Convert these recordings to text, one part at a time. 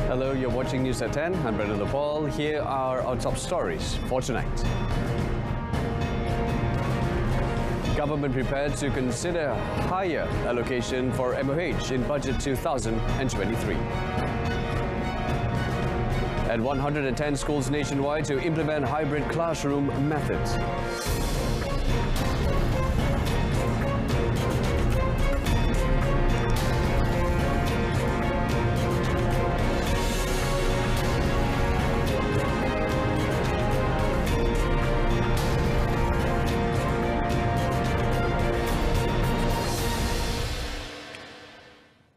Hello, you're watching News at 10. I'm Brendan Paul. Here are our top stories for tonight. Government prepared to consider higher allocation for MOH in budget 2023. And 110 schools nationwide to implement hybrid classroom methods.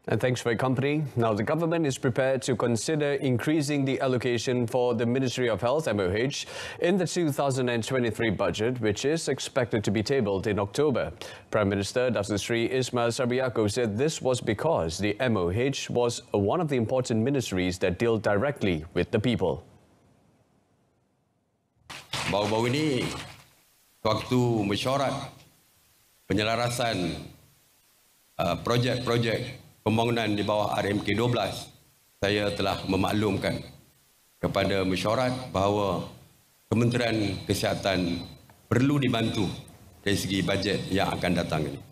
And thanks for your company. Now, the government is prepared to consider increasing the allocation for the Ministry of Health, MOH, in the 2023 budget, which is expected to be tabled in October. Prime Minister Dr. Sri Ismail Sabri Yaakob said this was because the MOH was one of the important ministries that deal directly with the people. Baru-baru ini, waktu mesyuarat penyelarasan projek-projek pembangunan di bawah RMK 12, saya telah memaklumkan kepada mesyuarat bahawa Kementerian Kesihatan perlu dibantu dari segi bajet yang akan datang ini.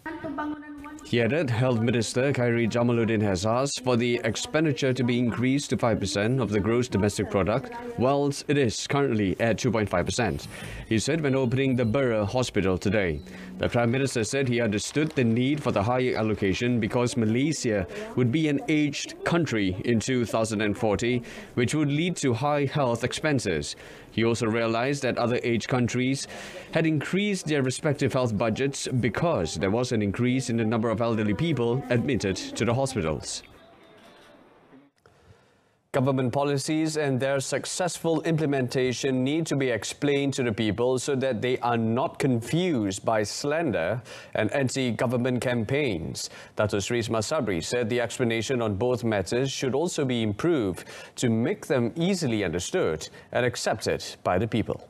He added Health Minister Khairi Jamaluddin has asked for the expenditure to be increased to 5% of the gross domestic product, whilst it is currently at 2.5%. He said when opening the Borough Hospital today. The Prime Minister said he understood the need for the higher allocation because Malaysia would be an aged country in 2040, which would lead to high health expenses. He also realized that other aged countries had increased their respective health budgets because there was an increase in the number of elderly people admitted to the hospitals. Government policies and their successful implementation need to be explained to the people so that they are not confused by slander and anti-government campaigns. Dr. Sri Ismail Sabri said the explanation on both matters should also be improved to make them easily understood and accepted by the people.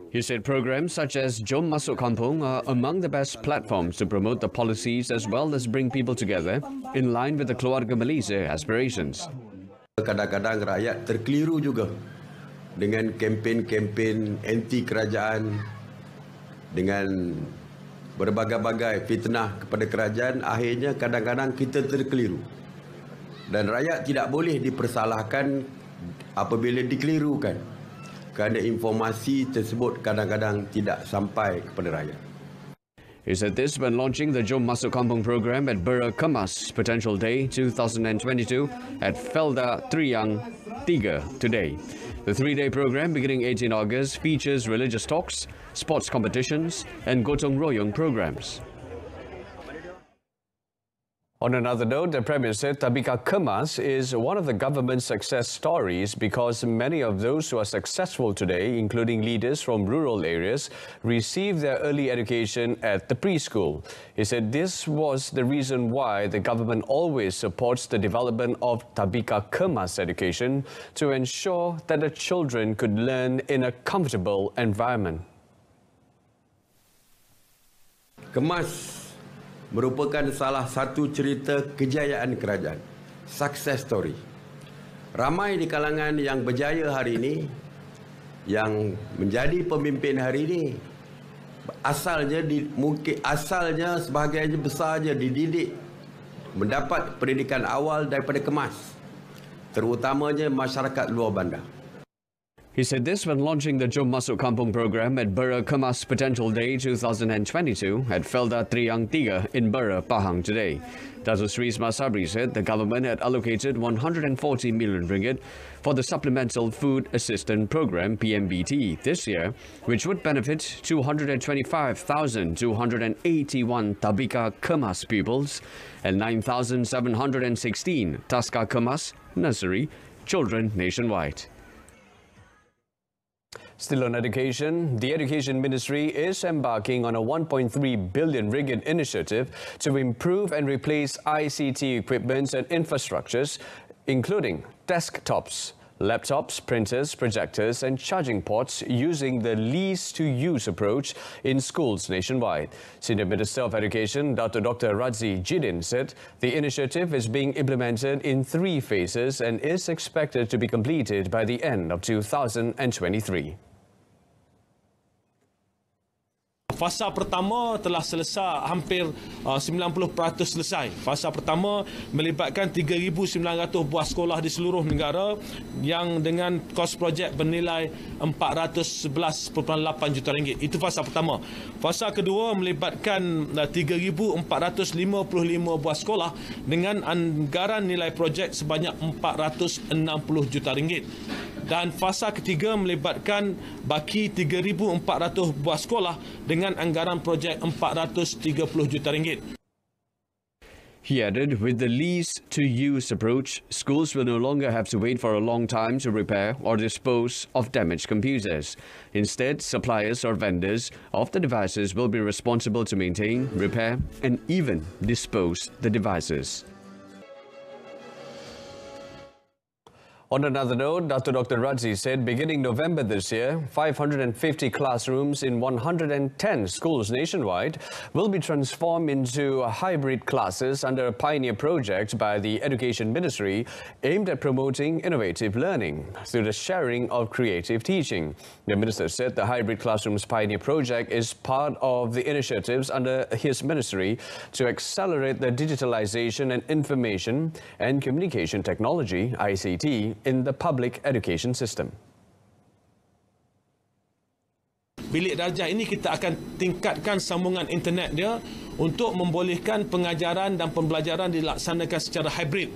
He said programs such as Jom Masuk Kampung are among the best platforms to promote the policies as well as bring people together in line with the Keluarga Malaysia aspirations. Kadang-kadang rakyat terkeliru juga dengan kempen-kempen anti kerajaan, dengan berbagai-bagai fitnah kepada kerajaan, akhirnya kadang-kadang kita terkeliru. Dan rakyat tidak boleh dipersalahkan apabila dikelirukan. Kerana informasi tersebut kadang-kadang tidak sampai kepada rakyat. He said this when launching the Jom Masuk Kampung program at Borough Kemas Potential Day 2022 at Felda Triang 3 today. The three-day program beginning 18 August features religious talks, sports competitions and gotong royong programs. On another note, the Premier said Tabika Kemas is one of the government's success stories because many of those who are successful today, including leaders from rural areas, received their early education at the preschool. He said this was the reason why the government always supports the development of Tabika Kemas education to ensure that the children could learn in a comfortable environment. Kemas merupakan salah satu cerita kejayaan kerajaan, success story. Ramai di kalangan yang berjaya hari ini, yang menjadi pemimpin hari ini, asalnya sebahagiannya besarnya dididik, mendapat pendidikan awal daripada Kemas, terutamanya masyarakat luar bandar. He said this when launching the Jom Masuk Kampung program at Borough Kemas Potential Day 2022 at Felda Triang 3 in Borough, Pahang today. Dr. Sri Ismail Sabri said the government had allocated 140 million ringgit for the Supplemental Food Assistance Program PMBT this year, which would benefit 225,281 Tabika Kemas pupils and 9,716 Taska Kemas nursery children nationwide. Still on education, the Education Ministry is embarking on a 1.3 billion ringgit initiative to improve and replace ICT equipment and infrastructures, including desktops, laptops, printers, projectors and charging ports using the lease-to-use approach in schools nationwide. Senior Minister of Education Dr. Rasmi Jidin said the initiative is being implemented in 3 phases and is expected to be completed by the end of 2023. Fasa pertama telah selesai, hampir 90% selesai. Fasa pertama melibatkan 3,900 buah sekolah di seluruh negara yang dengan kos projek bernilai 411.8 juta ringgit. Itu fasa pertama. Fasa kedua melibatkan 3,455 buah sekolah dengan anggaran nilai projek sebanyak 460 juta ringgit. Dan fasa ketiga melibatkan baki 3,400 buah sekolah dengan anggaran projek 430 juta ringgit. He added, with the lease-to-use approach, schools will no longer have to wait for a long time to repair or dispose of damaged computers. Instead, suppliers or vendors of the devices will be responsible to maintain, repair, and even dispose the devices. On another note, Dr. Rasmi said beginning November this year, 550 classrooms in 110 schools nationwide will be transformed into hybrid classes under a pioneer project by the Education Ministry aimed at promoting innovative learning through the sharing of creative teaching. The minister said the hybrid classrooms pioneer project is part of the initiatives under his ministry to accelerate the digitalization and information and communication technology, ICT, in the public education system. Bilik darjah ini kita akan tingkatkan sambungan internet dia untuk membolehkan pengajaran dan pembelajaran dilaksanakan secara hybrid.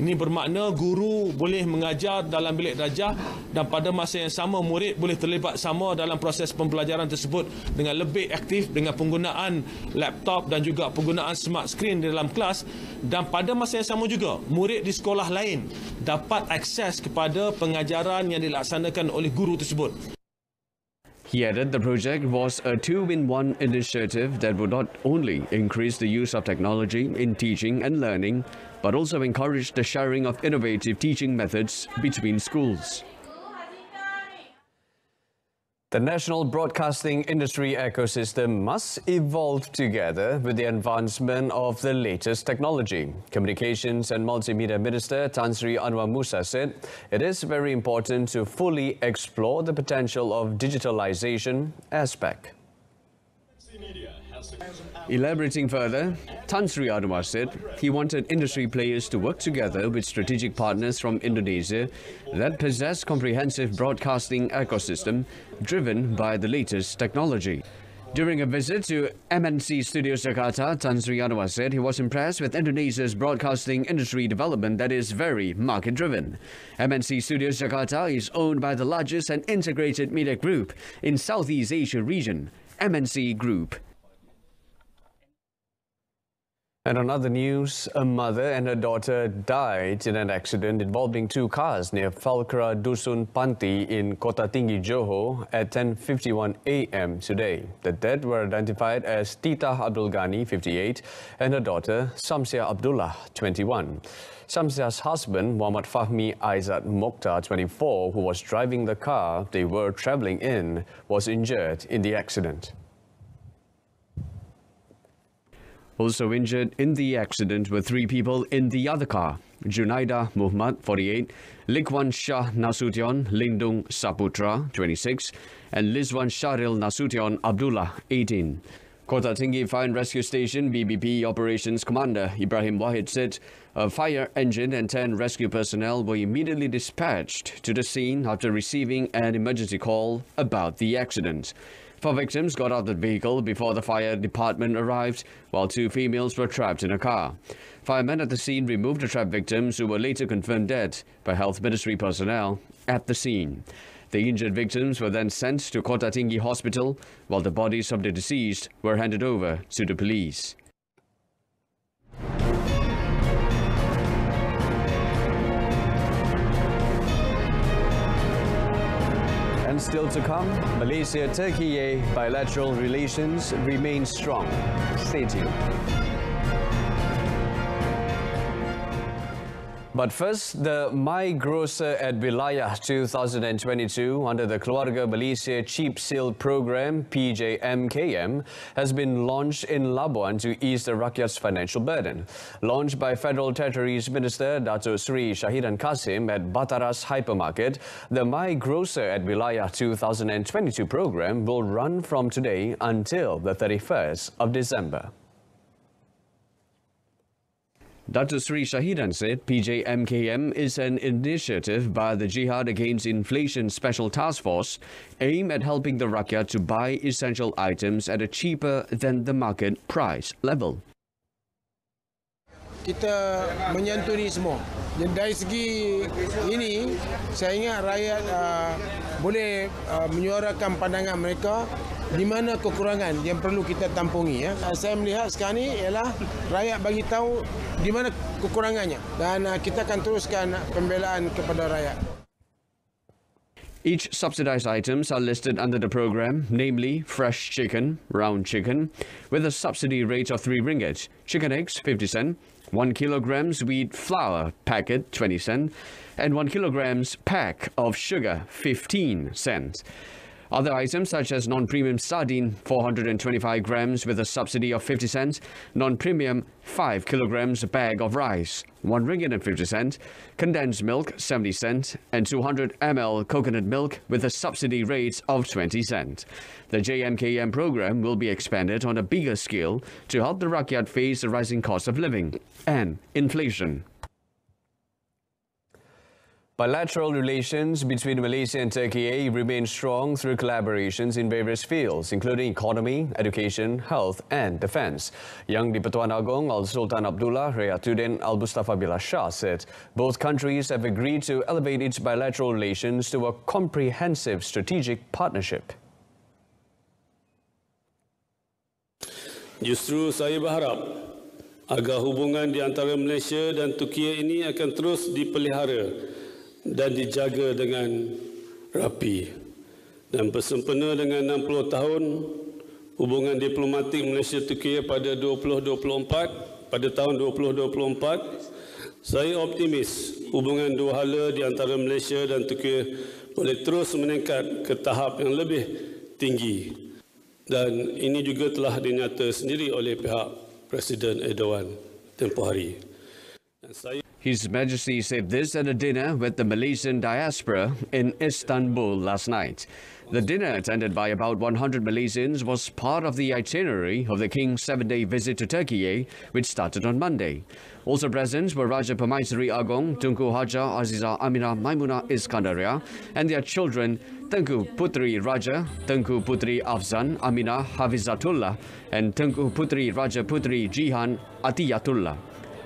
Ini bermakna guru boleh mengajar dalam bilik darjah dan pada masa yang sama murid boleh terlibat sama dalam proses pembelajaran tersebut dengan lebih aktif dengan penggunaan laptop dan juga penggunaan smart screen di dalam kelas, dan pada masa yang sama juga murid di sekolah lain dapat akses kepada pengajaran yang dilaksanakan oleh guru tersebut. He added the project was a 2-in-1 initiative that would not only increase the use of technology in teaching and learning, but also encourage the sharing of innovative teaching methods between schools. The national broadcasting industry ecosystem must evolve together with the advancement of the latest technology. Communications and Multimedia Minister Tan Sri Anwar Musa said it is very important to fully explore the potential of digitalization aspect. Elaborating further, Tan Sri Anwar said he wanted industry players to work together with strategic partners from Indonesia that possess comprehensive broadcasting ecosystem driven by the latest technology. During a visit to MNC Studios Jakarta, Tan Sri Anwar said he was impressed with Indonesia's broadcasting industry development that is very market-driven. MNC Studios Jakarta is owned by the largest and integrated media group in Southeast Asia region, MNC Group. And on other news, a mother and her daughter died in an accident involving 2 cars near Falkra Dusun Panti in Kota Tinggi, Johor at 10:51 a.m. today. The dead were identified as Tita Abdul Ghani, 58, and her daughter Samsia Abdullah, 21. Samsia's husband, Muhammad Fahmi Aizat Mokhtar, 24, who was driving the car they were travelling in, was injured in the accident. Also injured in the accident were 3 people in the other car: Junaida Muhammad, 48, Likwan Shah Nasution Lindung Saputra, 26, and Lizwan Sharil Nasution Abdullah, 18. Kota Tinggi Fire and Rescue Station BBP Operations Commander Ibrahim Wahid said a fire engine and 10 rescue personnel were immediately dispatched to the scene after receiving an emergency call about the accident. 4 victims got out of the vehicle before the fire department arrived, while 2 females were trapped in a car. Firemen at the scene removed the trapped victims, who were later confirmed dead by Health Ministry personnel at the scene. The injured victims were then sent to Kota Tinggi Hospital, while the bodies of the deceased were handed over to the police. And still to come, Malaysia-Turkey bilateral relations remain strong. Stay tuned. But first, the My Grocer at Wilayah 2022 under the Keluarga Malaysia Cheap Sale Program PJMKM has been launched in Labuan to ease the rakyat's financial burden. Launched by Federal Territories Minister Dato' Sri Shahidan Kasim at Bataras Hypermarket, the My Grocer at Wilayah 2022 program will run from today until the 31st of December. Dr. Sri Shahidan said PJMKM is an initiative by the Jihad Against Inflation Special Task Force aimed at helping the rakyat to buy essential items at a cheaper than the market price level. Kita menyantuni semua. Dan dari segi ini, saya ingat rakyat boleh menyuarakan pandangan mereka di mana kekurangan yang perlu kita tampungi. Saya melihat sekarang ini ialah rakyat bagi tahu di mana kekurangannya dan kita akan teruskan pembelaan kepada rakyat. Each subsidized items are listed under the program, namely fresh chicken, round chicken, with a subsidy rate of 3 ringgit, chicken eggs 50 cent, 1 kilogram wheat flour packet 20 cent, and 1 kilogram pack of sugar 15 cents. Other items such as non-premium sardine 425 grams with a subsidy of 50 cents, non-premium 5 kilograms bag of rice 1 ringgit and 50 cents, condensed milk 70 cents, and 200 ml coconut milk with a subsidy rate of 20 cents. The JMKM program will be expanded on a bigger scale to help the rakyat face the rising cost of living and inflation. Bilateral relations between Malaysia and Turkey remain strong through collaborations in various fields, including economy, education, health and defence. Yang di-Pertuan Agong Al-Sultan Abdullah Rayatuddin Al-Mustafa Billah Shah said both countries have agreed to elevate its bilateral relations to a comprehensive strategic partnership. Justru saya berharap agar hubungan di antara Malaysia dan Turki ini akan terus dipelihara dan dijaga dengan rapi. Dan bersempena dengan 60 tahun hubungan diplomatik Malaysia-Turki pada 2024, pada tahun 2024, saya optimis hubungan dua hala di antara Malaysia dan Turki boleh terus meningkat ke tahap yang lebih tinggi. Dan ini juga telah dinyata sendiri oleh pihak Presiden Erdogan tempoh hari. Dan saya His Majesty said this at a dinner with the Malaysian diaspora in Istanbul last night. The dinner, attended by about 100 Malaysians, was part of the itinerary of the King's 7-day visit to Turkey, which started on Monday. Also present were Raja Permaisuri Agong, Tunku Haja Aziza Amina Maimuna Iskandaria, and their children, Tengku Putri Raja, Tengku Putri Afzan Amina Hafizatullah, and Tengku Putri Raja Putri Jihan Atiyatullah.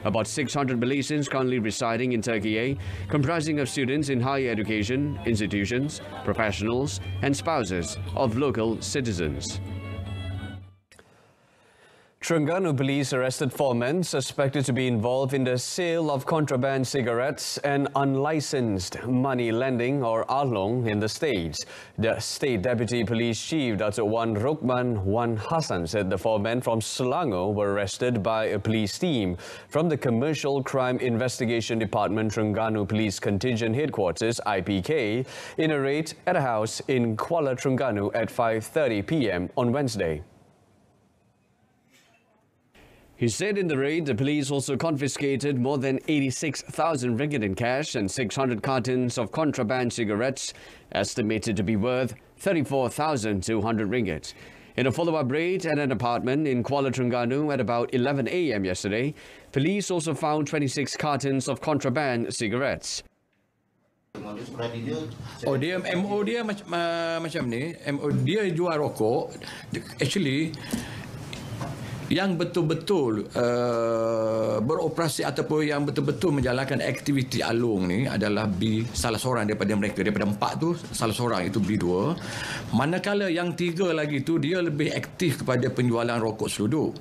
About 600 Malaysians currently residing in Turkey, comprising of students in higher education institutions, professionals, and spouses of local citizens. Terengganu police arrested 4 men suspected to be involved in the sale of contraband cigarettes and unlicensed money lending or along in the state. The State Deputy Police Chief Dato' Wan Rukman Wan Hassan said the 4 men from Selangor were arrested by a police team from the Commercial Crime Investigation Department Terengganu Police Contingent Headquarters IPK in a raid at a house in Kuala Terengganu at 5:30 p.m. on Wednesday. He said in the raid, the police also confiscated more than 86,000 ringgit in cash and 600 cartons of contraband cigarettes, estimated to be worth 34,200 ringgit. In a follow-up raid at an apartment in Kuala Terengganu at about 11 a.m. yesterday, police also found 26 cartons of contraband cigarettes. Oh, dia MO dia macam ni. MO dia jual rokok. Actually, yang betul-betul beroperasi ataupun yang betul-betul menjalankan aktiviti alung ni adalah salah seorang daripada mereka. Daripada 4 tu, salah seorang itu B2. Manakala yang 3 lagi tu, dia lebih aktif kepada penjualan rokok seluduk.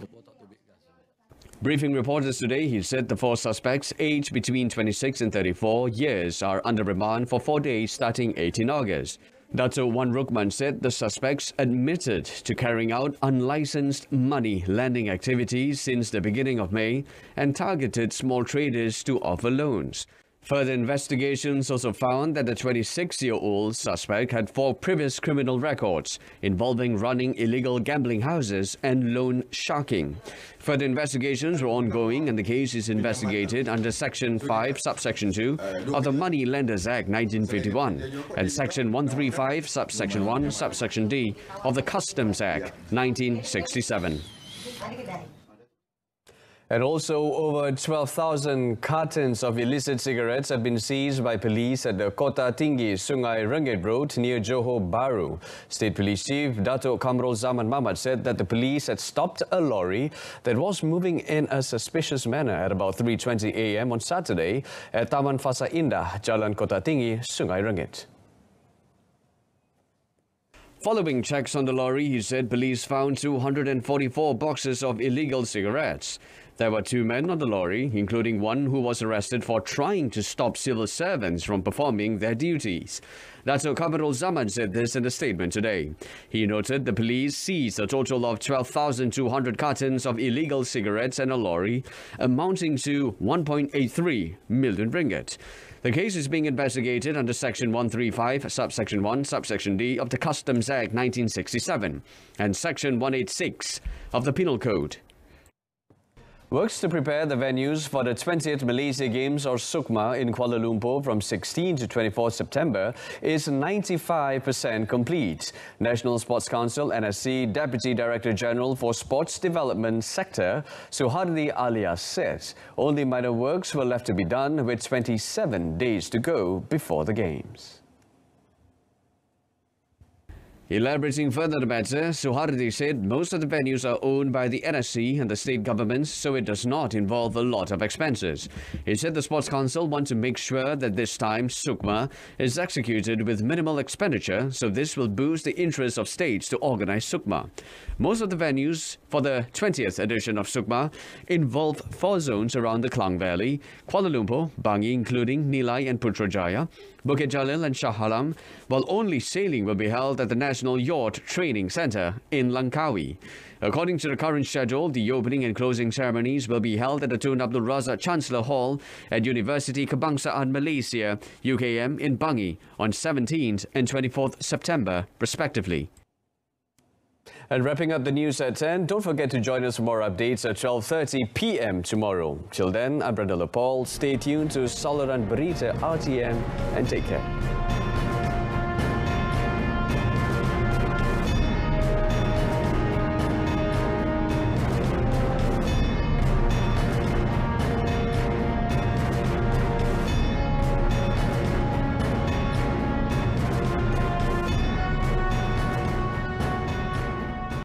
Briefing reporters today, he said the 4 suspects, aged between 26 and 34 years, are under remand for 4 days starting 18 August. Dato' Wan Rukman said the suspects admitted to carrying out unlicensed money lending activities since the beginning of May and targeted small traders to offer loans. Further investigations also found that the 26-year-old suspect had 4 previous criminal records involving running illegal gambling houses and loan sharking. Further investigations are ongoing and the case is investigated under Section 5, Subsection 2 of the Money Lenders Act 1951 and Section 135, Subsection 1, Subsection D of the Customs Act 1967. And also, over 12,000 cartons of illicit cigarettes have been seized by police at the Kota Tinggi Sungai Rengit Road near Johor Bahru. State Police Chief Dato' Kamrul Zaman Mahmat said that the police had stopped a lorry that was moving in a suspicious manner at about 3:20 a.m. on Saturday at Taman Fasa Indah, Jalan Kota Tinggi, Sungai Rengit. Following checks on the lorry, he said police found 244 boxes of illegal cigarettes. There were 2 men on the lorry, including one who was arrested for trying to stop civil servants from performing their duties. Dato' Kamrul Zaman said this in a statement today. He noted the police seized a total of 12,200 cartons of illegal cigarettes and a lorry, amounting to 1.83 million ringgit. The case is being investigated under Section 135, Subsection 1, Subsection D of the Customs Act 1967 and Section 186 of the Penal Code. Works to prepare the venues for the 20th Malaysia Games or SUKMA in Kuala Lumpur from 16 to 24 September is 95% complete. National Sports Council NSC Deputy Director General for Sports Development Sector Suhardi Alias said only minor works were left to be done with 27 days to go before the Games. Elaborating further the matter, Suhardi said most of the venues are owned by the NSC and the state governments, so it does not involve a lot of expenses. He said the Sports Council want to make sure that this time SUKMA is executed with minimal expenditure, so this will boost the interest of states to organize SUKMA. Most of the venues for the 20th edition of SUKMA involve 4 zones around the Klang Valley, Kuala Lumpur, Bangi including Nilai and Putrajaya, Bukit Jalil and Shah Alam, while only sailing will be held at the National Yacht Training Centre in Langkawi. According to the current schedule, the opening and closing ceremonies will be held at the Tun Abdul Razak Chancellor Hall at University Kebangsaan Malaysia, UKM in Bangi on 17th and 24th September, respectively. And wrapping up the news at 10, don't forget to join us for more updates at 12:30 p.m. tomorrow. Till then, I'm Brenda Paul. Stay tuned to Soliran Berita RTM and take care.